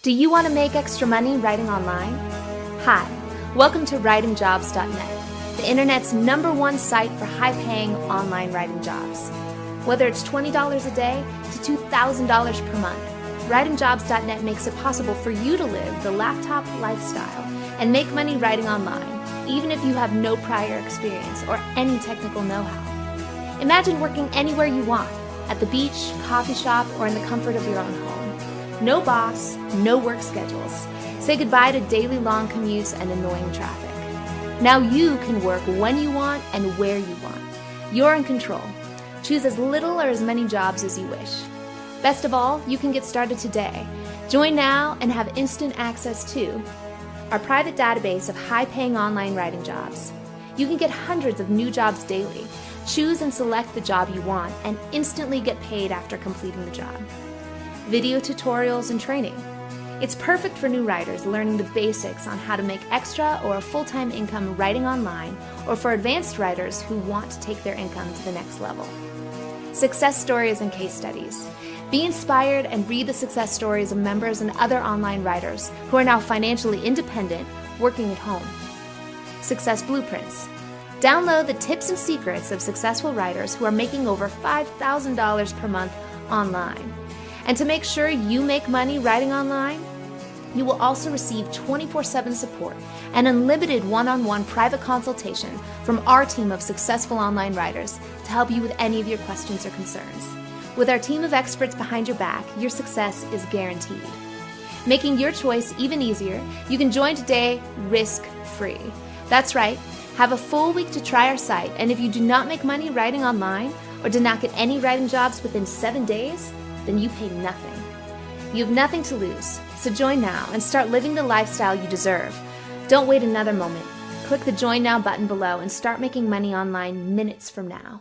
Do you want to make extra money writing online? Hi, welcome to writingjobs.net, the internet's #1 site for high-paying online writing jobs. Whether it's $20 a day to $2,000 per month, writingjobs.net makes it possible for you to live the laptop lifestyle and make money writing online, even if you have no prior experience or any technical know-how. Imagine working anywhere you want, at the beach, coffee shop, or in the comfort of your own home. No boss, no work schedules. Say goodbye to daily long commutes and annoying traffic. Now you can work when you want and where you want. You're in control. Choose as little or as many jobs as you wish. Best of all, you can get started today. Join now and have instant access to our private database of high-paying online writing jobs. You can get hundreds of new jobs daily. Choose and select the job you want and instantly get paid after completing the job. Video tutorials and training. It's perfect for new writers learning the basics on how to make extra or a full-time income writing online, or for advanced writers who want to take their income to the next level. Success stories and case studies. Be inspired and read the success stories of members and other online writers who are now financially independent, working at home. Success blueprints. Download the tips and secrets of successful writers who are making over $5,000 per month online. And to make sure you make money writing online, you will also receive 24/7 support and unlimited one-on-one private consultation from our team of successful online writers to help you with any of your questions or concerns. With our team of experts behind your back, your success is guaranteed. Making your choice even easier, you can join today risk-free. That's right, have a full week to try our site, and if you do not make money writing online or did not get any writing jobs within 7 days, then you pay nothing. You have nothing to lose, so join now and start living the lifestyle you deserve. Don't wait another moment. Click the Join Now button below and start making money online minutes from now.